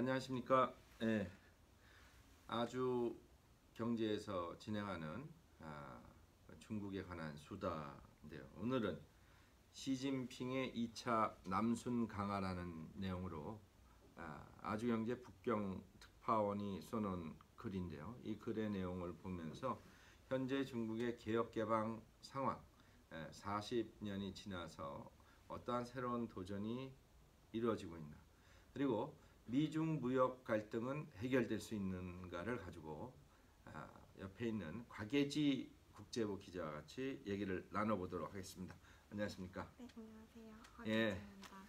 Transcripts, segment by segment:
안녕하십니까? 예, 아주 경제에서 진행하는 중국에 관한 수다인데요. 오늘은 시진핑의 2차 남순 강화라는 내용으로 아주경제 북경 특파원이 써놓은 글인데요. 이 글의 내용을 보면서 현재 중국의 개혁개방 상황, 40년이 지나서 어떠한 새로운 도전이 이루어지고 있나, 그리고 미중 무역 갈등은 해결될 수 있는가를 가지고 옆에 있는 곽예지 국제부 기자와 같이 얘기를 나눠보도록 하겠습니다. 안녕하십니까? 네, 안녕하세요. 예, 곽예지입니다.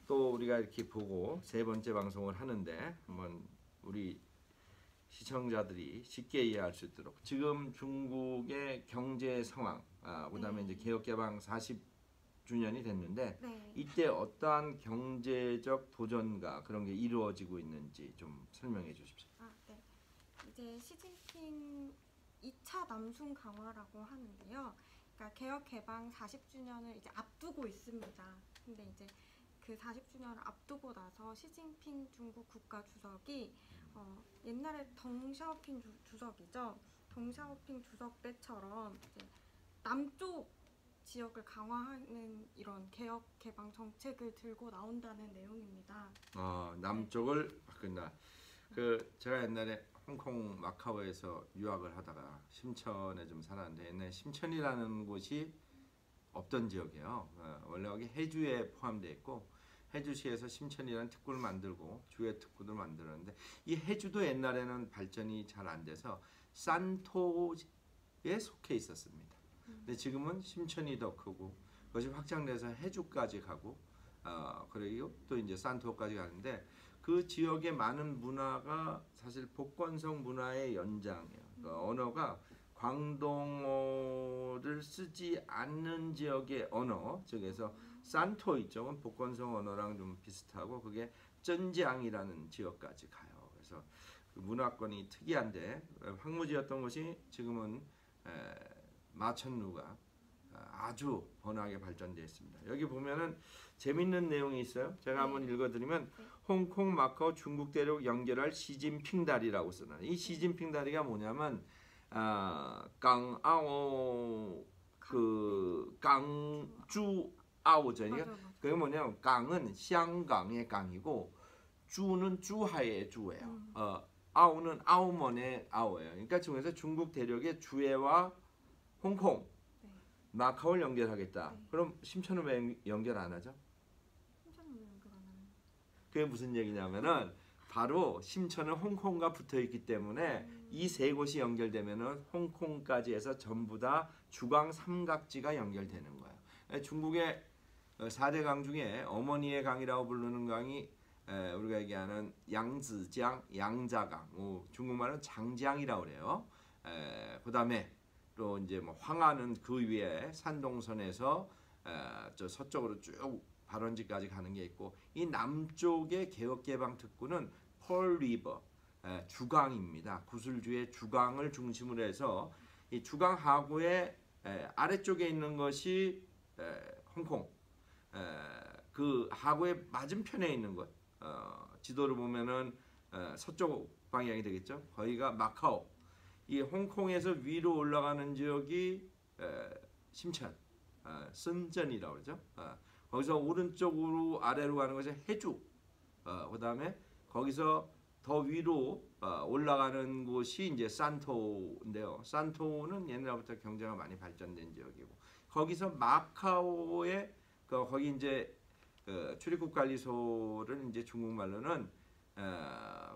또 우리가 이렇게 보고 세 번째 방송을 하는데 한번 우리 시청자들이 쉽게 이해할 수 있도록 지금 중국의 경제 상황, 그다음에 이제 개혁개방 40주년이 됐는데 네. 이때 어떠한 경제적 도전과 그런 게 이루어지고 있는지 좀 설명해 주십시오. 네. 이제 시진핑 2차 남순 강화라고 하는데요. 그러니까 개혁 개방 40주년을 이제 앞두고 있습니다. 근데 이제 그 40주년을 앞두고 나서 시진핑 중국 국가 주석이 옛날에 덩샤오핑 주석이죠. 덩샤오핑 주석 때처럼 이제 남쪽 지역을 강화하는 이런 개혁 개방 정책을 들고 나온다는 내용입니다. 남쪽을 바꾼다. 제가 옛날에 홍콩 마카오에서 유학을 하다가 심천에 좀 살았는데 옛날에 심천이라는 곳이 없던 지역이에요. 원래 여기 해주에 포함되어 있고 해주시에서 심천이라는 특구를 만들고 주의 특구를 만들었는데 이 해주도 옛날에는 발전이 잘 안 돼서 산토에 속해 있었습니다. 근데 지금은 심천이 더 크고 그것이 확장돼서 해주까지 가고 그리고 또 이제 산토까지 가는데 그 지역의 많은 문화가 사실 복건성 문화의 연장이에요. 그러니까 언어가 광동어를 쓰지 않는 지역의 언어, 즉에서 산토 이쪽은 복건성 언어랑 좀 비슷하고 그게 쩐지앙이라는 지역까지 가요. 그래서 그 문화권이 특이한데 황무지였던 것이 지금은 마천루가 아주 번화하게 발전되어 있습니다. 여기 보면은 재밌는 내용이 있어요. 제가 한번 읽어드리면 홍콩, 마카오, 중국 대륙 연결할 시진핑 다리라고 쓰는 이 시진핑 다리가 뭐냐면 강아오 강주 아오전이가 그게 뭐냐면 강은香港의 강이고 주는 주하의 주예요. 아오는 아오먼의 아오예요. 그러니까 중에서 중국 대륙의 주해와 홍콩, 마카오를 연결하겠다. 그럼 심천은 왜 연결 안 하죠? 심천은 왜 연결 안 하나요? 그게 무슨 얘기냐면은 바로 심천은 홍콩과 붙어 있기 때문에 이 세 곳이 연결되면은 홍콩까지 해서 전부 다 주강 삼각지가 연결되는 거예요. 중국의 4대 강 중에 어머니의 강이라고 부르는 강이 우리가 얘기하는 양즈장, 양자강, 중국말은 장지양이라고 그래요. 그다음에 또 이제 뭐 황하는 그 위에 산동선에서 저 서쪽으로 쭉 발원지까지 가는 게 있고 이 남쪽의 개혁개방 특구는 펄 리버 주강입니다. 구슬주의 주강을 중심으로 해서 이 주강 하구의 아래쪽에 있는 것이 홍콩, 그 하구의 맞은편에 있는 것 지도를 보면은 서쪽 방향이 되겠죠. 거기가 마카오. 이 홍콩에서 위로 올라가는 지역이 심천, 선전이라고 그러죠. 거기서 오른쪽으로 아래로 가는 것이 해주. 그다음에 거기서 더 위로 올라가는 곳이 이제 산토인데요. 산토는 옛날부터 경제가 많이 발전된 지역이고 거기서 마카오의 거기 이제 출입국 관리소를 이제 중국말로는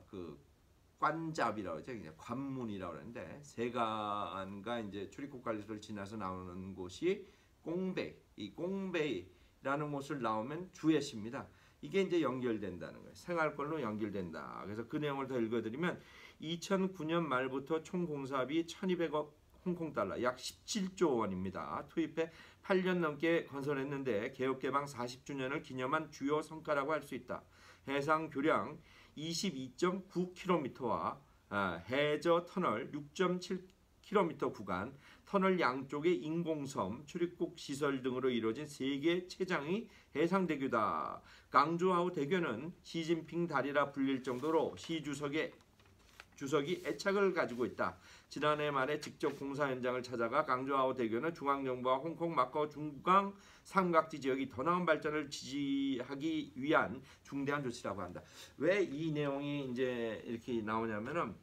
그 관잡이라고 하죠. 관문이라고 하는데 세관과 이제 출입국 관리소를 지나서 나오는 곳이 꽁베이. 이 꽁베이라는 곳을 나오면 주해시입니다. 이게 이제 연결된다는 거예요. 생활권으로 연결된다. 그래서 그 내용을 더 읽어드리면 2009년 말부터 총 공사비 1,200억 홍콩 달러, 약 17조 원입니다. 투입해 8년 넘게 건설했는데 개혁개방 40주년을 기념한 주요 성과라고 할 수 있다. 해상 교량 22.9km와 해저 터널 킬로미터 구간, 터널 양쪽에 인공섬, 출입국 시설 등으로 이루어진 세계 최장의 해상대교다. 강주하우 대교는 시진핑 다리라 불릴 정도로 시 주석이 애착을 가지고 있다. 지난해 말에 직접 공사 현장을 찾아가 강주하우 대교는 중앙정부와 홍콩, 마카오 중강 삼각지 지역이 더 나은 발전을 지지하기 위한 중대한 조치라고 한다. 왜 이 내용이 이제 이렇게 나오냐면은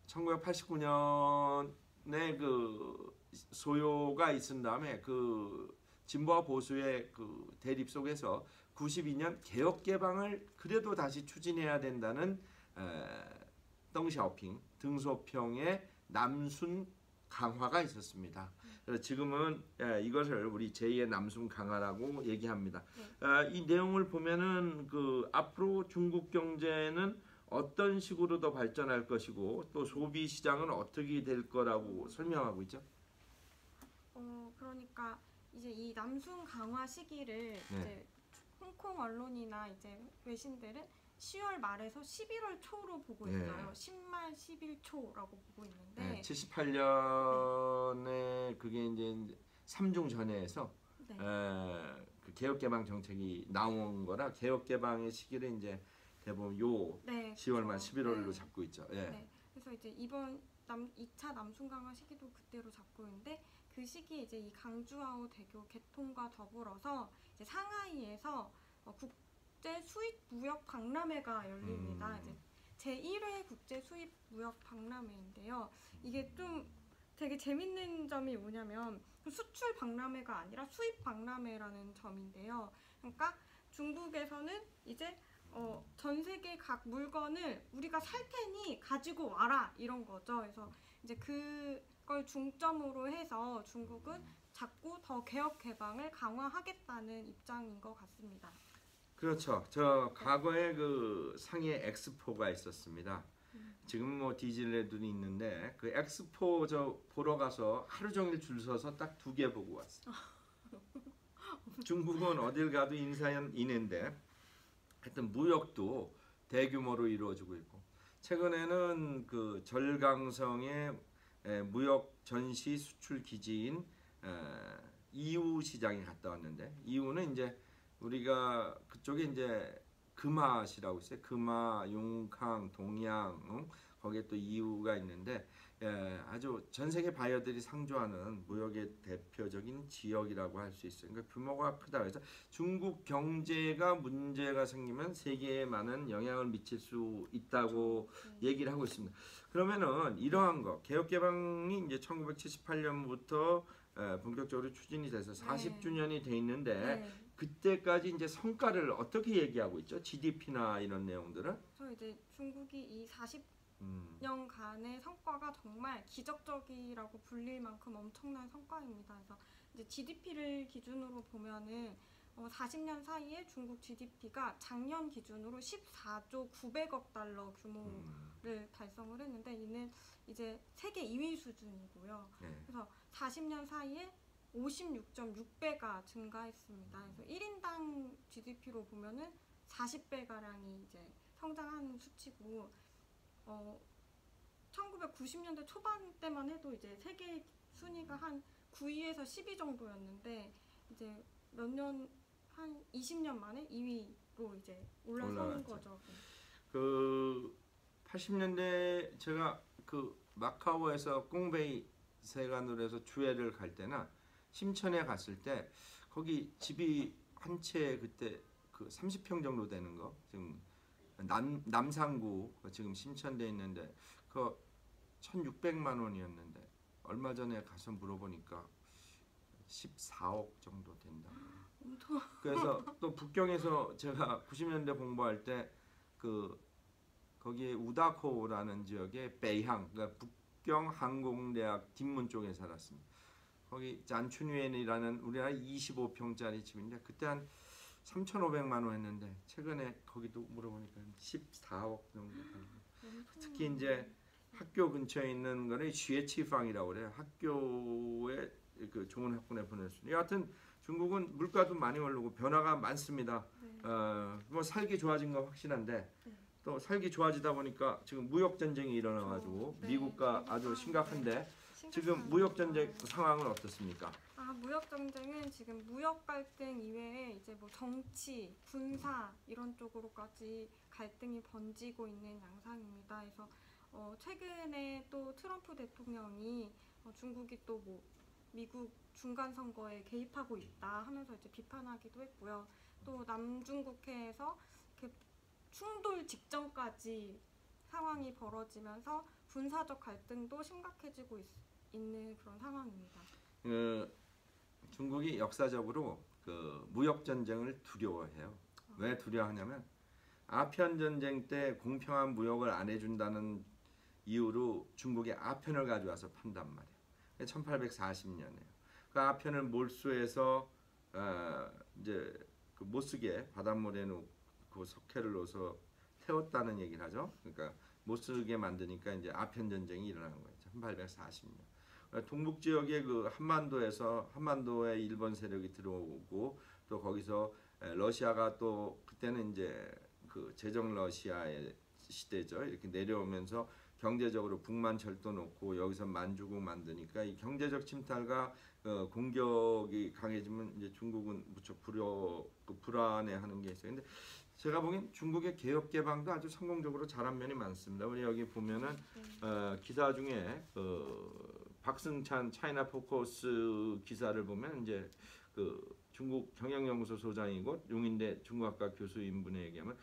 1989년에 그 소요가 있은 다음에 그 진보와 보수의 그 대립 속에서 92년 개혁 개방을 그래도 다시 추진해야 된다는 덩샤오핑 등소평의 남순 강화가 있었습니다. 그래서 지금은 이것을 우리 제2의 남순 강화라고 얘기합니다. 이 내용을 보면은 그 앞으로 중국 경제는 어떤 식으로 더 발전할 것이고 또 소비 시장은 어떻게 될 거라고 설명하고 있죠. 그러니까 이제 이 남순 강화 시기를 이제 홍콩 언론이나 이제 외신들은 10월 말에서 11월 초로 보고 있어요. 10말 11 초라고 보고 있는데 78년에 그게 이제 삼중 전해에서 그 개혁 개방 정책이 나온 거라 개혁 개방의 시기를 이제 대부분 요 10월 말 11월로 잡고 있죠. 그래서 이제 이번 2차 남순 강화 시기도 그때로 잡고 있는데 그 시기에 이제 이 강주하우 대교 개통과 더불어서 이제 상하이에서 국제 수입 무역 박람회가 열립니다. 이제 제1회 국제 수입 무역 박람회인데요. 이게 좀 되게 재밌는 점이 뭐냐면 수출 박람회가 아니라 수입 박람회라는 점인데요. 그러니까 중국에서는 이제 전 세계 각 물건을 우리가 살 테니 가지고 와라 이런 거죠. 그래서 이제 그걸 중점으로 해서 중국은 자꾸 더 개혁 개방을 강화하겠다는 입장인 것 같습니다. 그렇죠. 저 과거에 그 상해 엑스포가 있었습니다. 지금 뭐 디즈니랜드는 있는데 그 엑스포 저 보러 가서 하루 종일 줄 서서 딱 2개 보고 왔어요. 중국은 어딜 가도 인사인인데 하여튼 무역도 대규모로 이루어지고 있고 최근에는 그 절강성의 무역 전시 수출 기지인 이우 시장에 갔다 왔는데 이우는 이제 우리가 그쪽에 이제 금화시라고 있어요. 금화, 용캉, 동양 거기에 또 이우가 있는데 아주 전 세계 바이어들이 상주하는 무역의 대표적인 지역이라고 할 수 있어요. 그러니까 규모가 크다. 그래서 중국 경제가 문제가 생기면 세계에 많은 영향을 미칠 수 있다고 얘기를 하고 있습니다. 그러면은 이러한 거 개혁 개방이 이제 1978년부터 본격적으로 추진이 돼서 40주년이 돼 있는데 그때까지 이제 성과를 어떻게 얘기하고 있죠? GDP나 이런 내용들은? 그래서 이제 중국이 이 40년간의 성과가 정말 기적적이라고 불릴 만큼 엄청난 성과입니다. 그래서 이제 GDP를 기준으로 보면은 40년 사이에 중국 GDP가 작년 기준으로 14조 900억 달러 규모를 달성을 했는데 이는 이제 세계 2위 수준이고요. 그래서 40년 사이에 56.6배가 증가했습니다. 그래서 1인당 GDP로 보면은 40배 가량이 이제 성장하는 수치고 1990년대 초반 때만 해도 이제 세계 순위가 한 9위에서 10위 정도였는데 이제 몇 년 한 20년 만에 2위로 이제 올라서는 거죠. 그 80년대 제가 그 마카오에서 꽁베이 세관으로 해서 주회를 갈 때나 심천에 갔을 때 거기 집이 한 채 그때 그 30평 정도 되는 거 지금 남상구 지금 심천돼 있는데 그 1,600만 원이었는데 얼마 전에 가서 물어보니까 14억 정도 된다. 그래서 또 북경에서 제가 90년대 공부할 때 그 거기에 우다코라는 지역의 베이항 그러니까 북경 항공대학 뒷문 쪽에 살았습니다. 거기 잔춘위엔이라는 우리나라 25평짜리 집인데 그때 한 3,500만 원 했는데 최근에 거기도 물어보니까 14억 정도. 특히 이제 학교 근처에 있는 거는 쉐치팡이라고 그래요. 학교에 그 좋은 학군에 보낼 수 있는. 여하튼 중국은 물가도 많이 오르고 변화가 많습니다. 뭐 살기 좋아진 건 확실한데 또 살기 좋아지다 보니까 지금 무역 전쟁이 일어나가지고 네, 미국과 아주 심각한데 지금 무역 전쟁 상황은 어떻습니까? 무역 전쟁은 지금 무역 갈등 이외에 이제 뭐 정치, 군사 이런 쪽으로까지 갈등이 번지고 있는 양상입니다. 그래서 최근에 또 트럼프 대통령이 중국이 또 뭐 미국 중간 선거에 개입하고 있다 하면서 이제 비판하기도 했고요. 또 남중국해에서 이렇게 충돌 직전까지 상황이 벌어지면서 군사적 갈등도 심각해지고 있는 그런 상황입니다. 중국이 역사적으로 그 무역 전쟁을 두려워해요. 왜 두려워하냐면 아편 전쟁 때 공평한 무역을 안 해준다는 이유로 중국이 아편을 가져와서 판단 말이에요. 1840년에요. 그 아편을 몰수해서 이제 그 못쓰게 바닷물에 놓고 석회를 넣어서 태웠다는 얘기를 하죠. 그러니까 못쓰게 만드니까 이제 아편 전쟁이 일어난 거예요. 1840년. 동북 지역의 그 한반도에 일본 세력이 들어오고 또 거기서 러시아가 또 그때는 이제 그 제정 러시아의 시대죠. 이렇게 내려오면서 경제적으로 북만 절도 놓고 여기서 만주국 만드니까 이 경제적 침탈과 공격이 강해지면 이제 중국은 무척 불안해하는 게 있어요. 근데 제가 보기엔 중국의 개혁 개방도 아주 성공적으로 잘한 면이 많습니다. 우리 여기 보면은 기사 중에 박승찬 차이나 포커스 기사를 보면 이제 그 중국 경영연구소 소장이고 용인대 중국학과 교수인 분에 얘기하면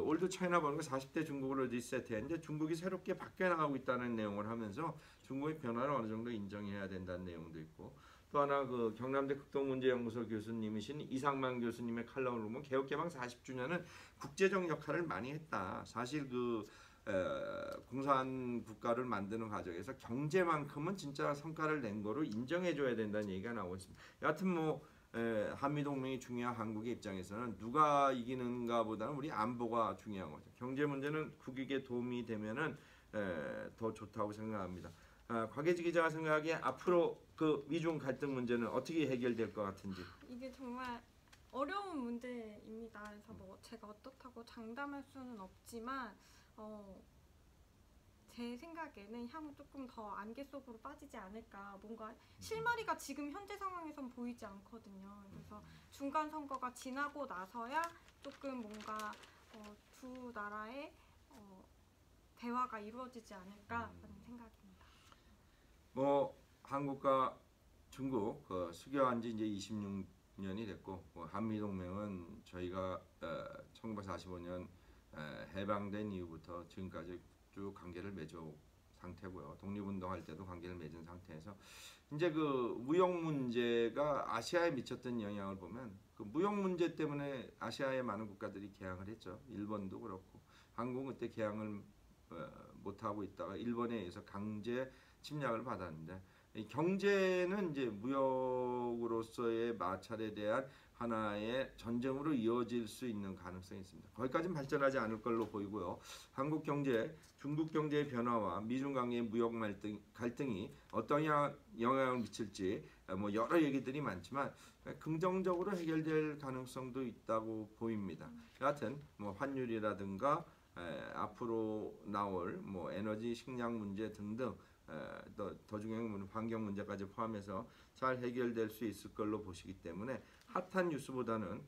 올드 차이나 보는 거 40대 중국으로 리셋했는데 중국이 새롭게 바뀌어 나가고 있다는 내용을 하면서 중국의 변화를 어느 정도 인정해야 된다는 내용도 있고 또 하나 그 경남대 극동문제연구소 교수님이신 이상만 교수님의 칼럼을 보면 개혁개방 40주년은 국제적 역할을 많이 했다. 사실 그 공산 국가를 만드는 과정에서 경제만큼은 진짜 성과를 낸 거로 인정해줘야 된다는 얘기가 나오고 있습니다. 여하튼 뭐 한미동맹이 중요한 한국의 입장에서는 누가 이기는가 보다는 우리 안보가 중요한 거죠. 경제 문제는 국익에 도움이 되면은 더 좋다고 생각합니다. 곽예지 기자가 생각하기에 앞으로 그 미중 갈등 문제는 어떻게 해결될 것 같은지. 이게 정말 어려운 문제입니다. 그래서 뭐 제가 어떻다고 장담할 수는 없지만 제 생각에는 향후 조금 더 안개 속으로 빠지지 않을까. 뭔가 실마리가 지금 현재 상황에선 보이지 않거든요. 그래서 중간 선거가 지나고 나서야 조금 뭔가 두 나라의 대화가 이루어지지 않을까라는 생각입니다. 뭐 한국과 중국 수교한 지 이제 26년이 됐고 한미 동맹은 저희가 1945년 해방된 이후부터 지금까지 쭉 관계를 맺어 상태고요. 독립운동할 때도 관계를 맺은 상태에서 이제 그 무역 문제가 아시아에 미쳤던 영향을 보면 그 무역 문제 때문에 아시아의 많은 국가들이 개항을 했죠. 일본도 그렇고 한국은 그때 개항을 못 하고 있다가 일본에 의해서 강제 침략을 받았는데 경제는 이제 무역으로서의 마찰에 대한 하나의 전쟁으로 이어질 수 있는 가능성이 있습니다. 거기까지는 발전하지 않을 걸로 보이고요. 한국 경제, 중국 경제의 변화와 미중 관계의 무역 갈등이 어떤 영향을 미칠지 뭐 여러 얘기들이 많지만 긍정적으로 해결될 가능성도 있다고 보입니다. 여하튼 뭐 환율이라든가 앞으로 나올 뭐 에너지, 식량 문제 등등 더 중요한 건 환경 문제까지 포함해서 잘 해결될 수 있을 걸로 보시기 때문에 핫한 뉴스보다는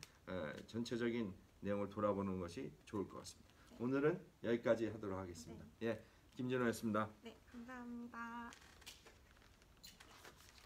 전체적인 내용을 돌아보는 것이 좋을 것 같습니다. 오늘은 여기까지 하도록 하겠습니다. 예, 김진호였습니다. 네, 감사합니다.